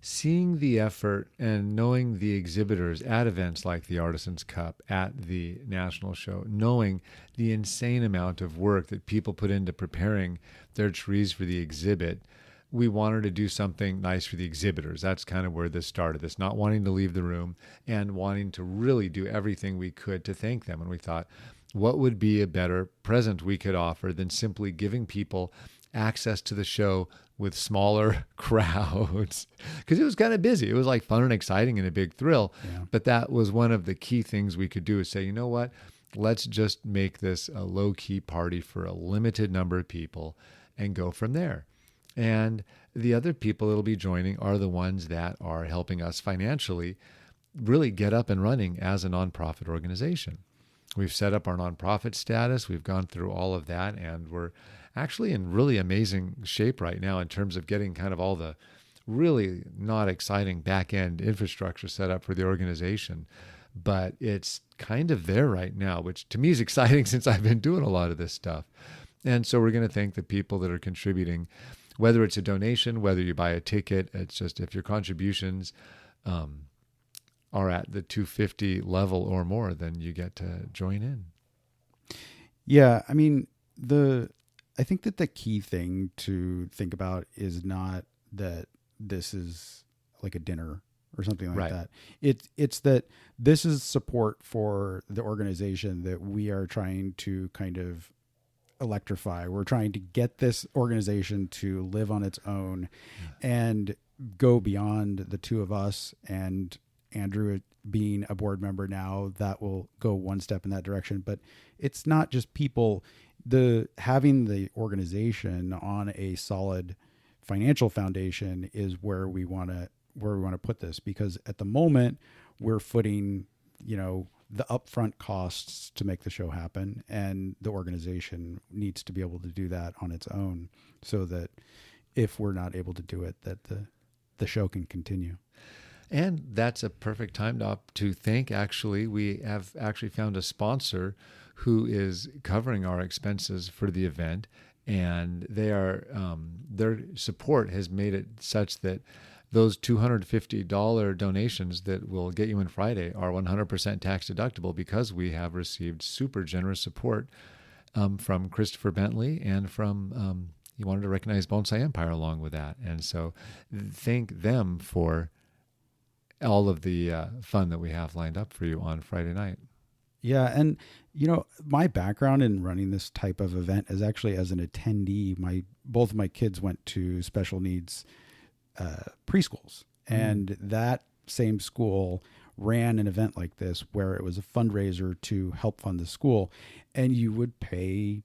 [SPEAKER 2] seeing the effort and knowing the exhibitors at events like the Artisans Cup, at the National Show, knowing the insane amount of work that people put into preparing their trees for the exhibit, we wanted to do something nice for the exhibitors. That's kind of where this started, this not wanting to leave the room and wanting to really do everything we could to thank them. And we thought, what would be a better present we could offer than simply giving people access to the show with smaller crowds? Because it was kind of busy. It was like fun and exciting and a big thrill.
[SPEAKER 1] Yeah.
[SPEAKER 2] But that was one of the key things we could do, is say, you know what? Let's just make this a low-key party for a limited number of people and go from there. And the other people that'll be joining are the ones that are helping us financially really get up and running as a nonprofit organization. We've set up our nonprofit status. We've gone through all of that, and we're actually in really amazing shape right now in terms of getting kind of all the really not exciting back-end infrastructure set up for the organization. But it's kind of there right now, which to me is exciting since I've been doing a lot of this stuff. And so we're going to thank the people that are contributing, whether it's a donation, whether you buy a ticket. It's just, if your contributions are at the $250 level or more, then you get to join in.
[SPEAKER 1] Yeah, I mean, I think that the key thing to think about is not that this is like a dinner or something like
[SPEAKER 2] Right.
[SPEAKER 1] that. It's that this is support for the organization that we are trying to kind of electrify. We're trying to get this organization to live on its own and go beyond the two of us, and Andrew being a board member now, that will go one step in that direction. But it's not just people. Having the organization on a solid financial foundation is where we want to put this, because at the moment we're footing, the upfront costs to make the show happen, and the organization needs to be able to do that on its own, so that if we're not able to do it, that the show can continue.
[SPEAKER 2] And that's a perfect time to thank, actually, we have actually found a sponsor who is covering our expenses for the event, and their support has made it such that those $250 donations that will get you in Friday are 100% tax deductible, because we have received super generous support from Christopher Bentley and from, he wanted to recognize Bonsai Empire along with that. And so thank them for all of the fun that we have lined up for you on Friday night.
[SPEAKER 1] Yeah. And, my background in running this type of event is actually as an attendee. Both of my kids went to special needs preschools, and that same school ran an event like this where it was a fundraiser to help fund the school, and you would pay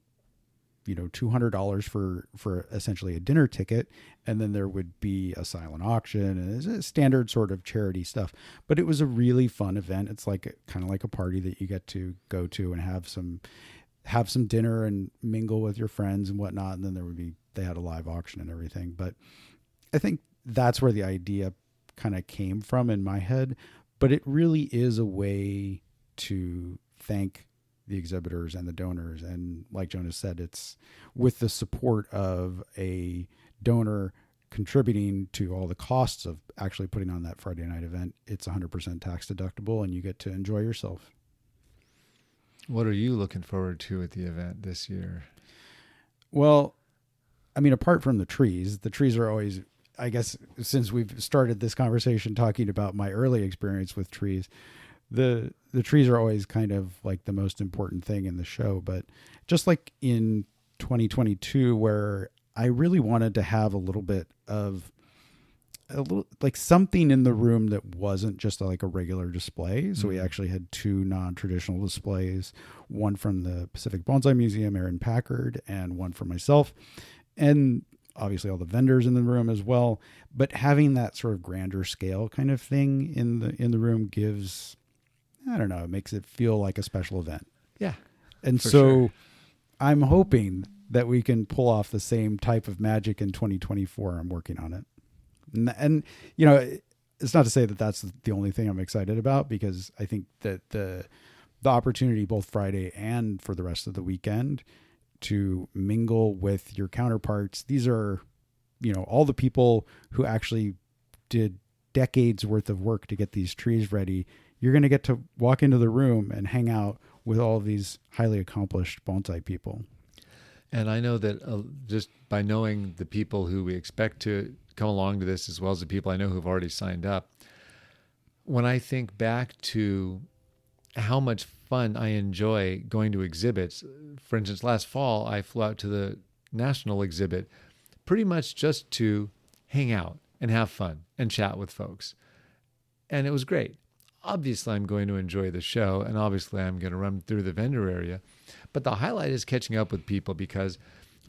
[SPEAKER 1] $200 for essentially a dinner ticket, and then there would be a silent auction, and it's a standard sort of charity stuff. But it was a really fun event. It's like kind of like a party that you get to go to and have some dinner and mingle with your friends and whatnot. And then they had a live auction and everything. But I think that's where the idea kind of came from in my head. But it really is a way to thank the exhibitors and the donors. And like Jonas said, it's with the support of a donor contributing to all the costs of actually putting on that Friday night event. It's 100% tax deductible, and you get to enjoy yourself.
[SPEAKER 2] What are you looking forward to at the event this year?
[SPEAKER 1] Well, I mean, apart from the trees are always, I guess, since we've started this conversation talking about my early experience with trees, the trees are always kind of like the most important thing in the show. But just like in 2022, where I really wanted to have a little like something in the room that wasn't just like a regular display. So we actually had two non-traditional displays, one from the Pacific Bonsai Museum, Aaron Packard, and one for myself. And obviously all the vendors in the room as well. But having that sort of grander scale kind of thing in the room gives, I don't know, it makes it feel like a special event.
[SPEAKER 2] Yeah.
[SPEAKER 1] And so
[SPEAKER 2] sure.
[SPEAKER 1] I'm hoping that we can pull off the same type of magic in 2024. I'm working on it. And it's not to say that that's the only thing I'm excited about, because I think that the opportunity both Friday and for the rest of the weekend to mingle with your counterparts. These are, all the people who actually did decades worth of work to get these trees ready. You're going to get to walk into the room and hang out with all of these highly accomplished bonsai people.
[SPEAKER 2] And I know that just by knowing the people who we expect to come along to this, as well as the people I know who've already signed up, when I think back to how much fun I enjoy going to exhibits, for instance, last fall, I flew out to the national exhibit pretty much just to hang out and have fun and chat with folks. And it was great. Obviously, I'm going to enjoy the show, and obviously I'm going to run through the vendor area. But the highlight is catching up with people, because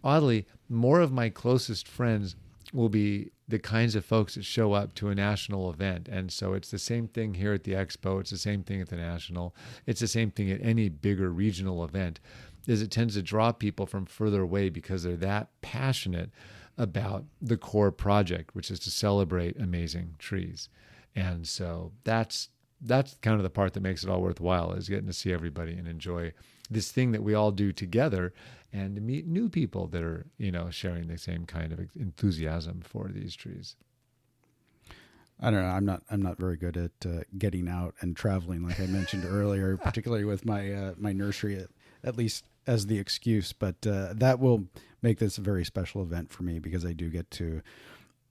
[SPEAKER 2] oddly, more of my closest friends will be the kinds of folks that show up to a national event. And so it's the same thing here at the expo. It's the same thing at the national. It's the same thing at any bigger regional event, is it tends to draw people from further away because they're that passionate about the core project, which is to celebrate amazing trees. And so that's kind of the part that makes it all worthwhile, is getting to see everybody and enjoy this thing that we all do together, and to meet new people that are, sharing the same kind of enthusiasm for these trees.
[SPEAKER 1] I don't know. I'm not very good at getting out and traveling, like I mentioned earlier, particularly with my my nursery, at least as the excuse. But that will make this a very special event for me, because I do get to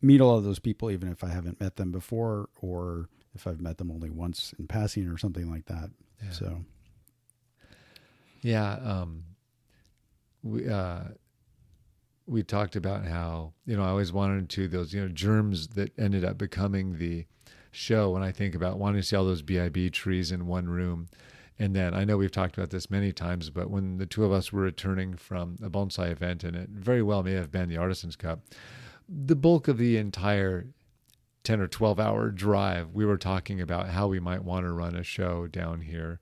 [SPEAKER 1] meet all of those people, even if I haven't met them before, or if I've met them only once in passing or something like that.
[SPEAKER 2] Yeah.
[SPEAKER 1] So,
[SPEAKER 2] yeah, we talked about how, I always wanted to, those, germs that ended up becoming the show. When I think about wanting to see all those BIB trees in one room. And then I know we've talked about this many times, but when the two of us were returning from a bonsai event, and it very well may have been the Artisans Cup, the bulk of the entire 10 or 12 hour drive, we were talking about how we might want to run a show down here.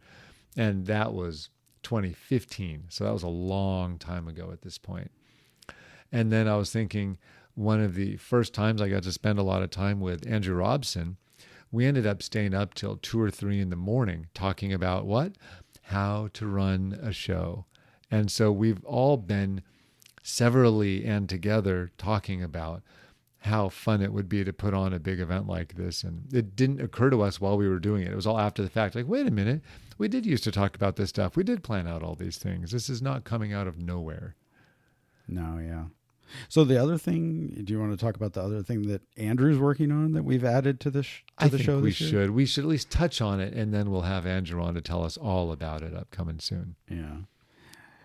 [SPEAKER 2] And that was 2015. So that was a long time ago at this point. And then I was thinking, one of the first times I got to spend a lot of time with Andrew Robson, we ended up staying up till 2 or 3 in the morning talking about what? How to run a show. And so we've all been severally and together talking about how fun it would be to put on a big event like this. And it didn't occur to us while we were doing it. It was all after the fact. Like, wait a minute, we did used to talk about this stuff. We did plan out all these things. This is not coming out of nowhere.
[SPEAKER 1] No, yeah. So the other thing, do you want to talk about the other thing that Andrew's working on that we've added to the show this year?
[SPEAKER 2] We should. We should at least touch on it, and then we'll have Andrew on to tell us all about it upcoming soon.
[SPEAKER 1] Yeah.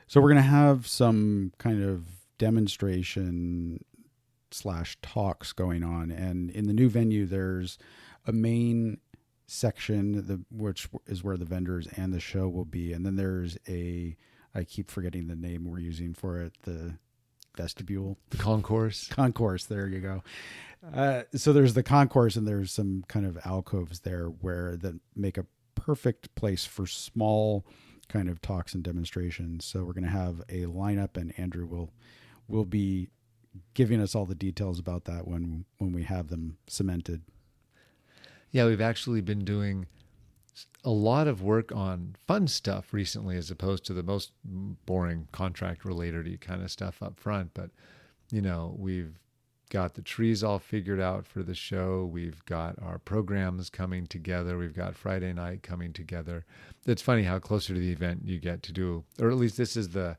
[SPEAKER 1] So we're going to have some kind of demonstration / talks going on. And in the new venue, there's a main section, which is where the vendors and the show will be. And then there's I keep forgetting the name we're using for it, the vestibule.
[SPEAKER 2] The concourse.
[SPEAKER 1] Concourse, there you go. So there's the concourse, and there's some kind of alcoves there that make a perfect place for small kind of talks and demonstrations. So we're going to have a lineup, and Andrew will be giving us all the details about that when we have them cemented.
[SPEAKER 2] Yeah, we've actually been doing a lot of work on fun stuff recently, as opposed to the most boring contract related kind of stuff up front. But, we've got the trees all figured out for the show. We've got our programs coming together. We've got Friday night coming together. It's funny how closer to the event you get to do, or at least this is the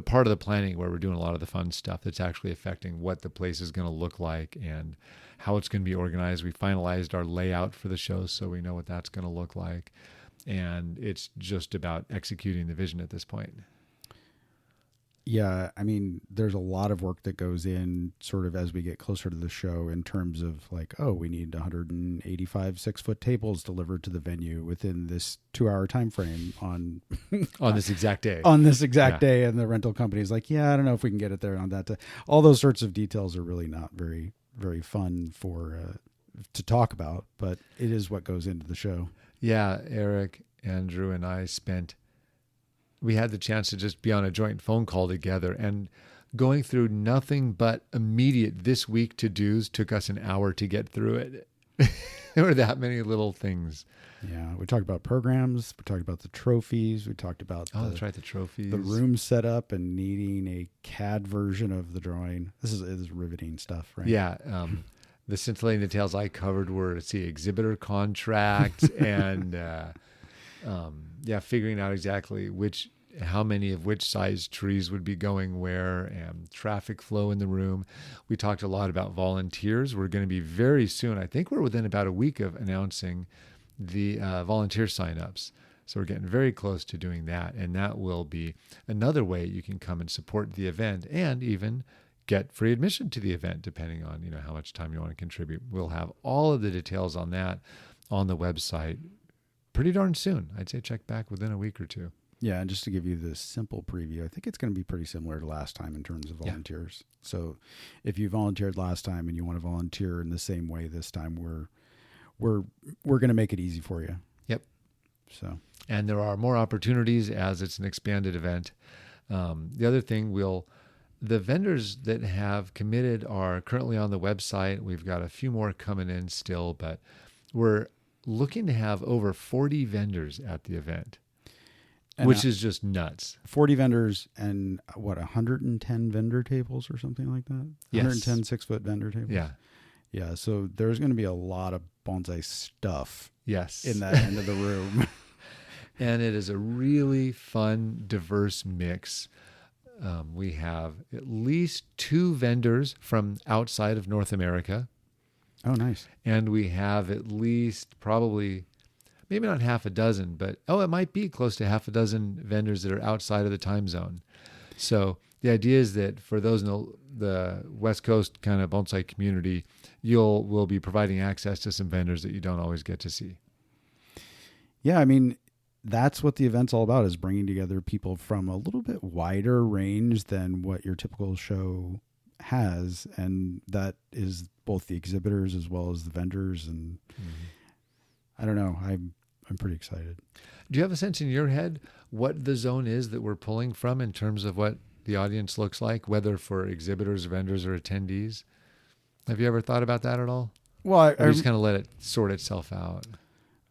[SPEAKER 2] part of the planning where we're doing a lot of the fun stuff that's actually affecting what the place is going to look like and how it's going to be organized. We finalized our layout for the show, so we know what that's going to look like. And it's just about executing the vision at this point.
[SPEAKER 1] Yeah, I mean, there's a lot of work that goes in sort of as we get closer to the show, in terms of like, we need 185 6-foot tables delivered to the venue within this 2-hour time frame on
[SPEAKER 2] this exact day.
[SPEAKER 1] On this exact day, and the rental company is like, I don't know if we can get it there on that day. All those sorts of details are really not very, very fun to talk about, but it is what goes into the show.
[SPEAKER 2] Yeah, Eric, Andrew, and I we had the chance to just be on a joint phone call together, and going through nothing but immediate this week to-dos took us an hour to get through it. There were that many little things.
[SPEAKER 1] Yeah, we talked about programs. We talked about the trophies. We talked about
[SPEAKER 2] that's right, the trophies,
[SPEAKER 1] the room setup, and needing a CAD version of the drawing. This is riveting stuff, right?
[SPEAKER 2] Yeah. The scintillating details I covered were, see, exhibitor contracts and figuring out exactly how many of which size trees would be going where, and traffic flow in the room. We talked a lot about volunteers. We're going to be very soon, I think we're within about a week of announcing the volunteer signups. So we're getting very close to doing that. And that will be another way you can come and support the event and even get free admission to the event, depending on, how much time you want to contribute. We'll have all of the details on that on the website pretty darn soon. I'd say check back within a week or two.
[SPEAKER 1] Yeah, and just to give you the simple preview, I think it's going to be pretty similar to last time in terms of volunteers. Yeah. So if you volunteered last time and you want to volunteer in the same way this time, we're going to make it easy for you.
[SPEAKER 2] Yep.
[SPEAKER 1] So,
[SPEAKER 2] and there are more opportunities as it's an expanded event. The other thing, the vendors that have committed are currently on the website. We've got a few more coming in still, but we're looking to have over 40 vendors at the event, which is just nuts.
[SPEAKER 1] 40 vendors and 110 vendor tables or something like that?
[SPEAKER 2] Yes.
[SPEAKER 1] 110 6-foot vendor tables?
[SPEAKER 2] Yeah.
[SPEAKER 1] Yeah, so there's going to be a lot of bonsai stuff in that end of the room.
[SPEAKER 2] And it is a really fun, diverse mix. We have at least 2 vendors from outside of North America.
[SPEAKER 1] Oh, nice.
[SPEAKER 2] And we have at least probably, maybe not half a dozen, but it might be close to half a dozen vendors that are outside of the time zone. So the idea is that for those in the West Coast kind of bonsai community, we'll be providing access to some vendors that you don't always get to see.
[SPEAKER 1] Yeah, I mean, that's what the event's all about, is bringing together people from a little bit wider range than what your typical show has. And that is both the exhibitors as well as the vendors. And I don't know, I'm pretty excited.
[SPEAKER 2] Do you have a sense in your head what the zone is that we're pulling from in terms of what the audience looks like, whether for exhibitors, vendors, or attendees? Have you ever thought about that at all?
[SPEAKER 1] Well, I
[SPEAKER 2] just kind of let it sort itself out.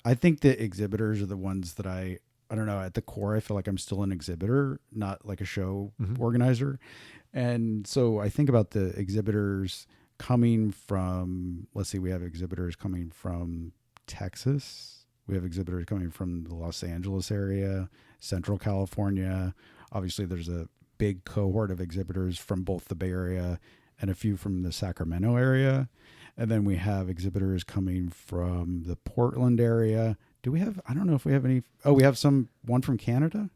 [SPEAKER 1] I think the exhibitors are the ones that I don't know, at the core, I feel like I'm still an exhibitor, not like a show organizer. And so I think about the exhibitors coming from, let's see, we have exhibitors coming from Texas. We have exhibitors coming from the Los Angeles area, Central California. Obviously, there's a big cohort of exhibitors from both the Bay Area and a few from the Sacramento area. And then we have exhibitors coming from the Portland area. Do we have, I don't know if we have any, we have one from Canada?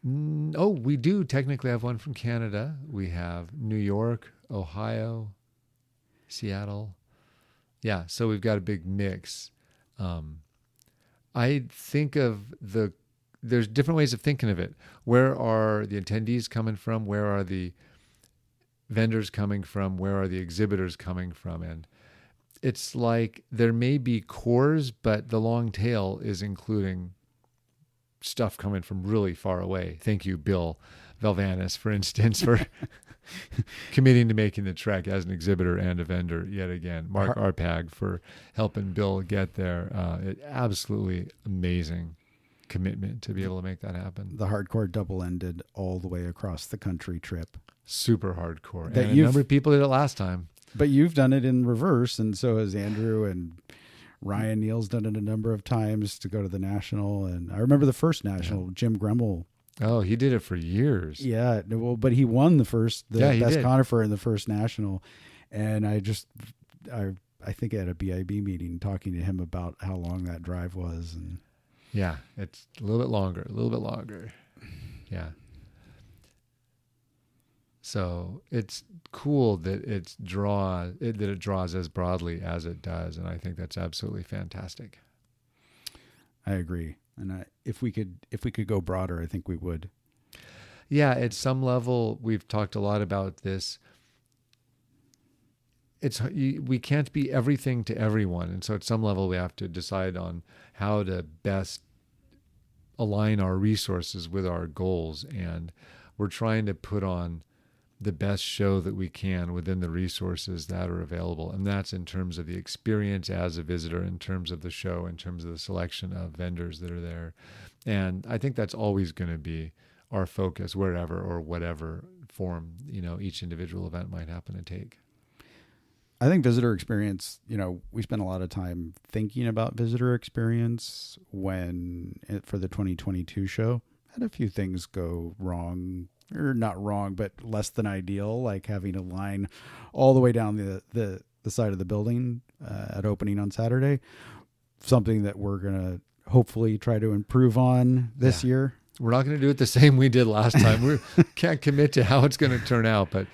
[SPEAKER 2] We do technically have one from Canada. We have New York, Ohio, Seattle. Yeah, so we've got a big mix. I think there's different ways of thinking of it. Where are the attendees coming from? Where are the vendors coming from? Where are the exhibitors coming from? And it's like there may be cores, but the long tail is including stuff coming from really far away. Thank you, Bill Valvanis, for instance, for committing to making the trek as an exhibitor and a vendor yet again. Mark Arpag for helping Bill get there. Absolutely amazing commitment to be able to make that happen.
[SPEAKER 1] The hardcore double-ended all the way across the country trip.
[SPEAKER 2] Super hardcore. And a number of people did it last time.
[SPEAKER 1] But you've done it in reverse, and so has Andrew, and Ryan Neal's done it a number of times to go to the National. And I remember the first National, Jim Gremmel.
[SPEAKER 2] Oh, he did it for years.
[SPEAKER 1] Yeah, well, but he won the best conifer in the first National. And I think at a BIB meeting talking to him about how long that drive was. And
[SPEAKER 2] yeah, it's a little bit longer. Yeah. So it's cool that it draws as broadly as it does, and I think that's absolutely fantastic.
[SPEAKER 1] I agree, and if we could go broader, I think we would.
[SPEAKER 2] Yeah, at some level, we've talked a lot about this. We can't be everything to everyone, and so at some level, we have to decide on how to best align our resources with our goals, and we're trying to put on the best show that we can within the resources that are available. And that's in terms of the experience as a visitor, in terms of the show, in terms of the selection of vendors that are there. And I think that's always going to be our focus, wherever or whatever form, each individual event might happen to take.
[SPEAKER 1] I think visitor experience, we spent a lot of time thinking about visitor experience for the 2022 show. Had a few things go wrong, or not wrong, but less than ideal, like having a line all the way down the side of the building at opening on Saturday. Something that we're going to hopefully try to improve on this year.
[SPEAKER 2] We're not going to do it the same we did last time. We can't commit to how it's going to turn out, but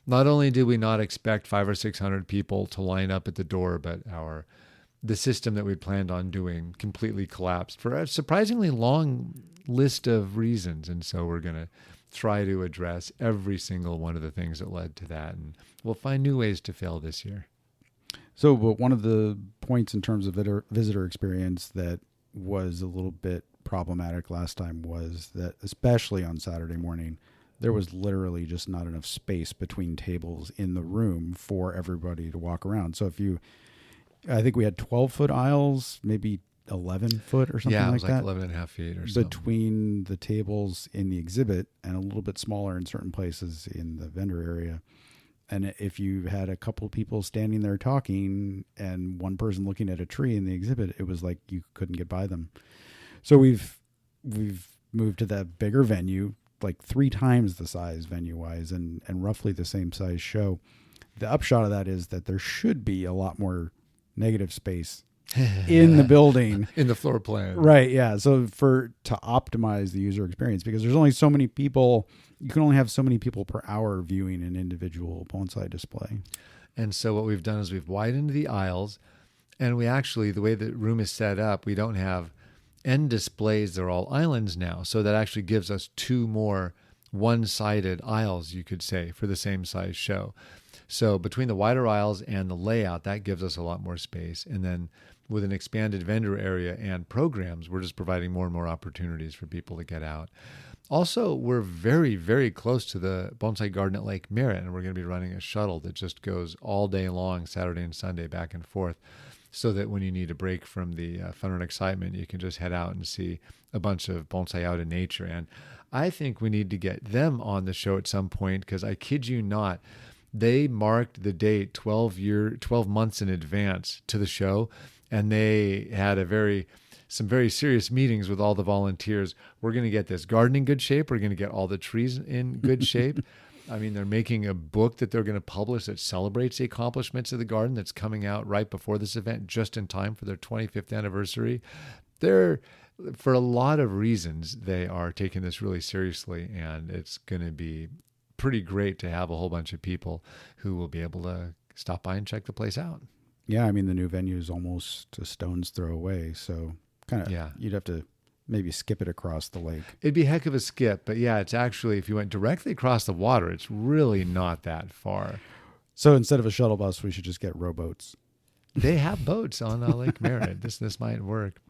[SPEAKER 2] not only did we not expect 500 or 600 people to line up at the door, but the system that we planned on doing completely collapsed for a surprisingly long list of reasons. And so we're going to try to address every single one of the things that led to that. And we'll find new ways to fail this year.
[SPEAKER 1] So, but one of the points in terms of visitor experience that was a little bit problematic last time was that, especially on Saturday morning, there was literally just not enough space between tables in the room for everybody to walk around. So I think we had 12-foot aisles, maybe 11 foot or something like that. Yeah, it was
[SPEAKER 2] like 11 and a half feet or something.
[SPEAKER 1] Between the tables in the exhibit and a little bit smaller in certain places in the vendor area. And if you had a couple people standing there talking and one person looking at a tree in the exhibit, it was like you couldn't get by them. So we've moved to that bigger venue, like 3 times the size venue-wise and roughly the same size show. The upshot of that is that there should be a lot more negative space in the building.
[SPEAKER 2] In the floor plan.
[SPEAKER 1] Right, yeah. So to optimize the user experience, because there's only so many people, you can only have so many people per hour viewing an individual bonsai display.
[SPEAKER 2] And so what we've done is we've widened the aisles, and we actually, the way the room is set up, we don't have end displays. They're all islands now. So that actually gives us 2 more one-sided aisles, you could say, for the same size show. So between the wider aisles and the layout, that gives us a lot more space. And then with an expanded vendor area and programs, we're just providing more and more opportunities for people to get out. Also, we're very, very close to the Bonsai Garden at Lake Merritt, and we're going to be running a shuttle that just goes all day long, Saturday and Sunday, back and forth, so that when you need a break from the fun and excitement, you can just head out and see a bunch of bonsai out in nature. And I think we need to get them on the show at some point, because I kid you not, they marked the date 12 months in advance to the show, and they had some very serious meetings with all the volunteers. We're going to get this garden in good shape. We're going to get all the trees in good shape. I mean, they're making a book that they're going to publish that celebrates the accomplishments of the garden that's coming out right before this event, just in time for their 25th anniversary. For a lot of reasons, they are taking this really seriously, and it's going to be pretty great to have a whole bunch of people who will be able to stop by and check the place out.
[SPEAKER 1] Yeah, I mean, the new venue is almost a stone's throw away, so you'd have to maybe skip it across the lake.
[SPEAKER 2] It'd be a heck of a skip, but yeah, it's actually, if you went directly across the water, it's really not that far.
[SPEAKER 1] So instead of a shuttle bus, we should just get rowboats.
[SPEAKER 2] They have boats on Lake Merritt. This might work.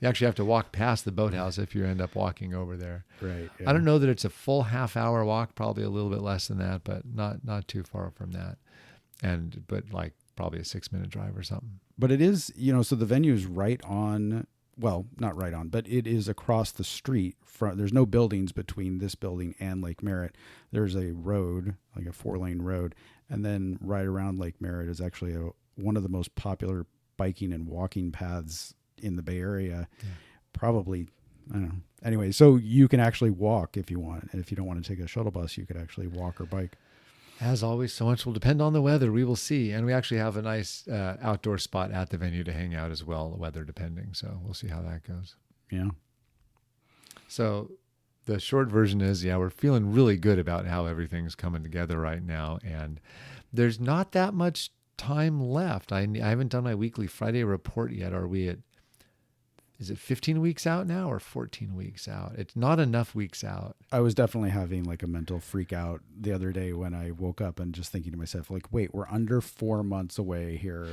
[SPEAKER 2] You actually have to walk past the boathouse if you end up walking over there.
[SPEAKER 1] Right. Yeah.
[SPEAKER 2] I don't know that it's a full half-hour walk, probably a little bit less than that, but not too far from that. But like probably a 6-minute drive or something.
[SPEAKER 1] But it is, so the venue is right on, well, not right on, but it is across the street. There's no buildings between this building and Lake Merritt. There's a road, like a 4-lane road. And then right around Lake Merritt is actually one of the most popular biking and walking paths in the Bay Area. Yeah. Probably, I don't know. Anyway, so you can actually walk if you want. And if you don't want to take a shuttle bus, you could actually walk or bike.
[SPEAKER 2] As always, so much will depend on the weather. We will see. And we actually have a nice outdoor spot at the venue to hang out as well, the weather depending. So we'll see how that goes.
[SPEAKER 1] Yeah.
[SPEAKER 2] So the short version is, we're feeling really good about how everything's coming together right now. And there's not that much time left. I haven't done my weekly Friday report yet. Are we is it 15 weeks out now or 14 weeks out? It's not enough weeks out.
[SPEAKER 1] I was definitely having like a mental freak out the other day when I woke up and just thinking to myself, like, wait, we're under 4 months away here.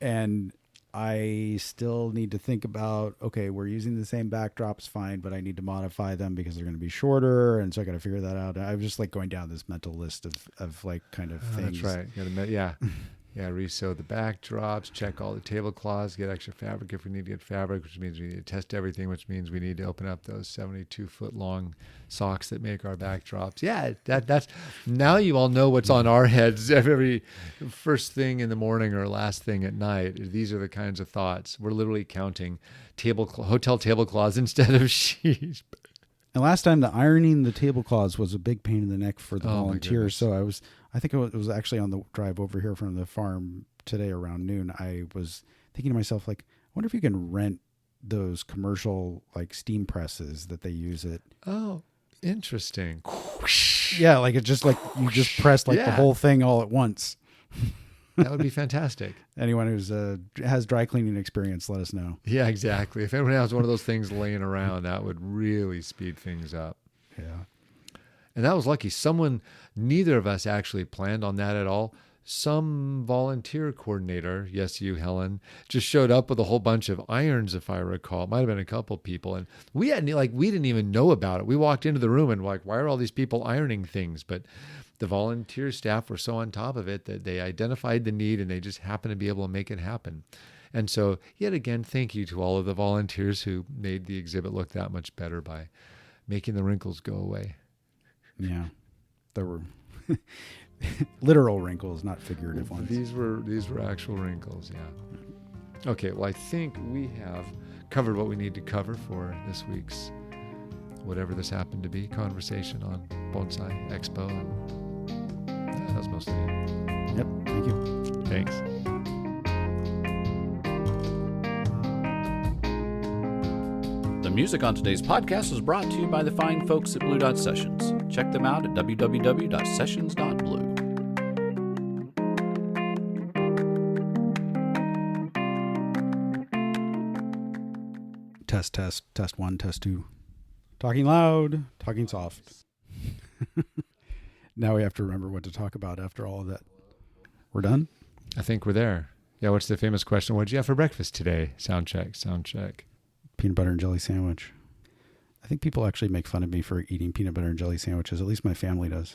[SPEAKER 1] And I still need to think about, okay, we're using the same backdrops, fine, but I need to modify them because they're going to be shorter. And so I got to figure that out. I was just like going down this mental list of like kind of things.
[SPEAKER 2] That's right. Yeah. Yeah, resew the backdrops, check all the tablecloths, get extra fabric if we need to get fabric, which means we need to test everything, which means we need to open up those 72-foot long socks that make our backdrops. Yeah, that's now you all know what's on our heads every first thing in the morning or last thing at night. These are the kinds of thoughts. We're literally counting hotel tablecloths instead of sheets.
[SPEAKER 1] And last time, the ironing the tablecloths was a big pain in the neck for the volunteers. So I think it was actually on the drive over here from the farm today around noon. I was thinking to myself, like, I wonder if you can rent those commercial like steam presses that they use it.
[SPEAKER 2] Oh, interesting.
[SPEAKER 1] Yeah, like it's just like you just press like the whole thing all at once.
[SPEAKER 2] That would be fantastic.
[SPEAKER 1] Anyone who's has dry cleaning experience, let us know.
[SPEAKER 2] Yeah, exactly. If anyone has one of those things laying around, that would really speed things up.
[SPEAKER 1] Yeah.
[SPEAKER 2] And that was lucky. Neither of us actually planned on that at all. Some volunteer coordinator, yes, you, Helen, just showed up with a whole bunch of irons, if I recall. It might have been a couple people. And we didn't even know about it. We walked into the room and like, why are all these people ironing things? But the volunteer staff were so on top of it that they identified the need and they just happened to be able to make it happen. And so yet again, thank you to all of the volunteers who made the exhibit look that much better by making the wrinkles go away.
[SPEAKER 1] Yeah, there were literal wrinkles, not figurative ones.
[SPEAKER 2] These were actual wrinkles, yeah. Okay, well, I think we have covered what we need to cover for this week's, whatever this happened to be, conversation on Bonsai Expo. And that was mostly it.
[SPEAKER 1] Yep, thank you.
[SPEAKER 2] Thanks.
[SPEAKER 3] The music on today's podcast is brought to you by the fine folks at Blue Dot Sessions. Check them out at www.sessions.blue.
[SPEAKER 1] Test 1, test 2. Talking loud, talking soft. Now we have to remember what to talk about after all of that. We're done?
[SPEAKER 2] I think we're there. Yeah, what's the famous question? What did you have for breakfast today? Sound check.
[SPEAKER 1] Peanut butter and jelly sandwich. I think people actually make fun of me for eating peanut butter and jelly sandwiches. At least my family does.